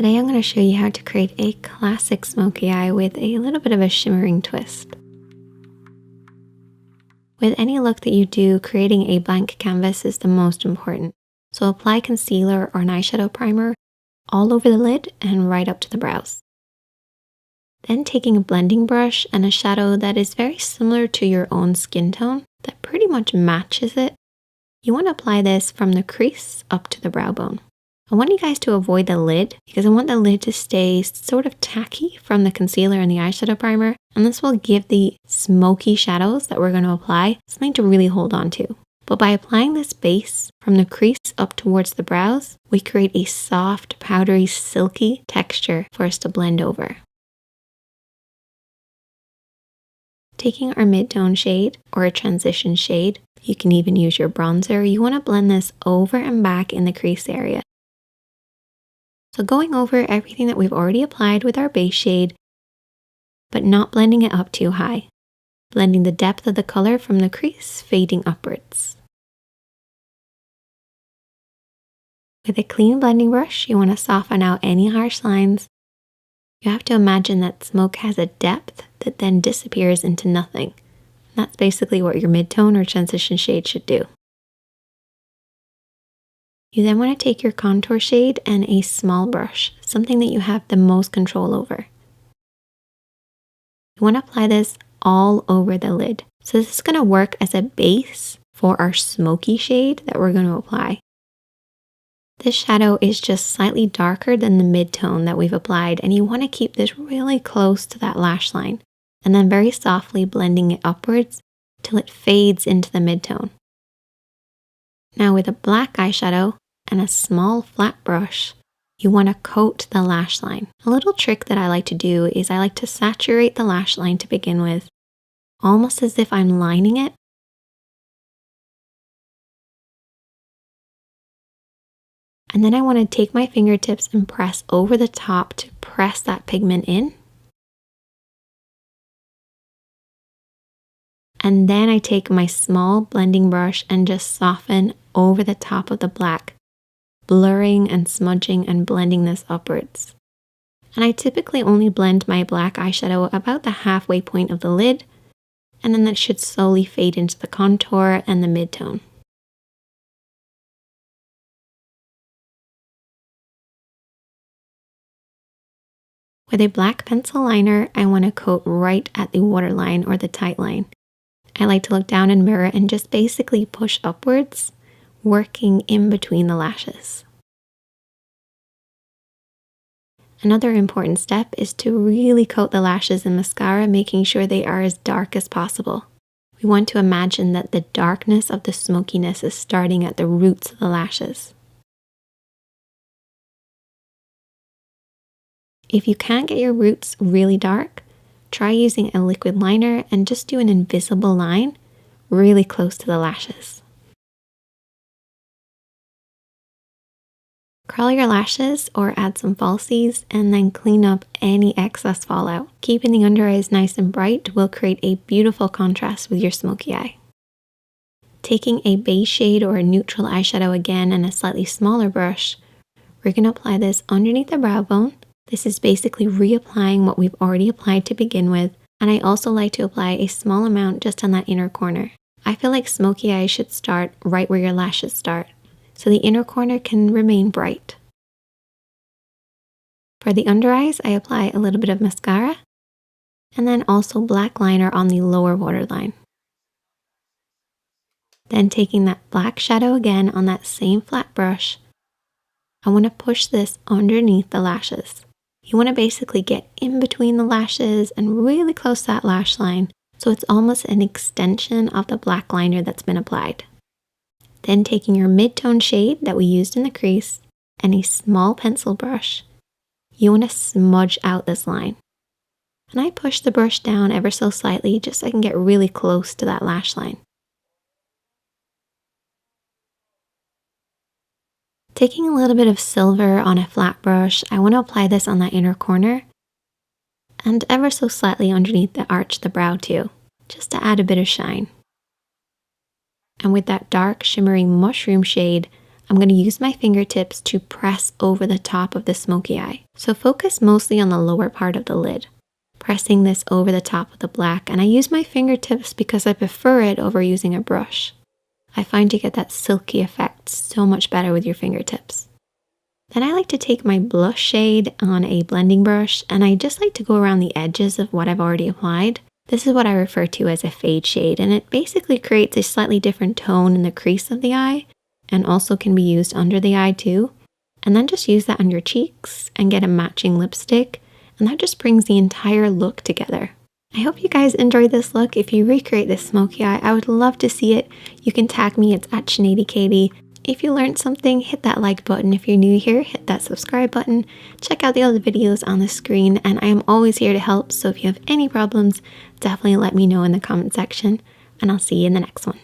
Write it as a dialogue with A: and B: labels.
A: Today I'm going to show you how to create a classic smoky eye with a little bit of a shimmering twist. With any look that you do, creating a blank canvas is the most important. So apply concealer or an eyeshadow primer all over the lid and right up to the brows. Then taking a blending brush and a shadow that is very similar to your own skin tone, that pretty much matches it, you want to apply this from the crease up to the brow bone. I want you guys to avoid the lid because I want the lid to stay sort of tacky from the concealer and the eyeshadow primer, and this will give the smoky shadows that we're going to apply something to really hold on to. But by applying this base from the crease up towards the brows, we create a soft, powdery, silky texture for us to blend over. Taking our mid-tone shade or a transition shade, you can even use your bronzer, you want to blend this over and back in the crease area. So going over everything that we've already applied with our base shade, but not blending it up too high. Blending the depth of the color from the crease, fading upwards. With a clean blending brush, you want to soften out any harsh lines. You have to imagine that smoke has a depth that then disappears into nothing. That's basically what your mid-tone or transition shade should do. You then want to take your contour shade and a small brush, something that you have the most control over. You want to apply this all over the lid. So this is going to work as a base for our smoky shade that we're going to apply. This shadow is just slightly darker than the mid-tone that we've applied, and you want to keep this really close to that lash line, and then very softly blending it upwards till it fades into the mid-tone. Now with a black eyeshadow and a small flat brush, you want to coat the lash line. A little trick that I like to do is I like to saturate the lash line to begin with, almost as if I'm lining it. And then I want to take my fingertips and press over the top to press that pigment in. And then I take my small blending brush and just soften over the top of the black, blurring and smudging and blending this upwards. And I typically only blend my black eyeshadow about the halfway point of the lid, and then that should slowly fade into the contour and the mid-tone. With a black pencil liner, I want to coat right at the waterline or the tight line. I like to look down in mirror and just basically push upwards, working in between the lashes. Another important step is to really coat the lashes in mascara, making sure they are as dark as possible. We want to imagine that the darkness of the smokiness is starting at the roots of the lashes. If you can't get your roots really dark, try using a liquid liner and just do an invisible line really close to the lashes. Curl your lashes or add some falsies and then clean up any excess fallout. Keeping the under eyes nice and bright will create a beautiful contrast with your smoky eye. Taking a base shade or a neutral eyeshadow again and a slightly smaller brush, we're going to apply this underneath the brow bone. This is basically reapplying what we've already applied to begin with, and I also like to apply a small amount just on that inner corner. I feel like smoky eyes should start right where your lashes start, so the inner corner can remain bright. For the under eyes, I apply a little bit of mascara, and then also black liner on the lower waterline. Then taking that black shadow again on that same flat brush, I want to push this underneath the lashes. You want to basically get in between the lashes and really close to that lash line, so it's almost an extension of the black liner that's been applied. Then taking your mid-tone shade that we used in the crease and a small pencil brush, you want to smudge out this line. And I push the brush down ever so slightly just so I can get really close to that lash line. Taking a little bit of silver on a flat brush, I want to apply this on that inner corner and ever so slightly underneath the arch of the brow too, just to add a bit of shine. And with that dark shimmering mushroom shade, I'm going to use my fingertips to press over the top of the smoky eye. So focus mostly on the lower part of the lid, pressing this over the top of the black, and I use my fingertips because I prefer it over using a brush. I find you get that silky effect so much better with your fingertips. Then I like to take my blush shade on a blending brush, and I just like to go around the edges of what I've already applied. This is what I refer to as a fade shade, and it basically creates a slightly different tone in the crease of the eye, and also can be used under the eye too. And then just use that on your cheeks and get a matching lipstick, and that just brings the entire look together. I hope you guys enjoyed this look. If you recreate this smoky eye, I would love to see it. You can tag me, it's at ShanadyKatie. If you learned something, hit that like button. If you're new here, hit that subscribe button. Check out the other videos on the screen, and I am always here to help. So if you have any problems, definitely let me know in the comment section, and I'll see you in the next one.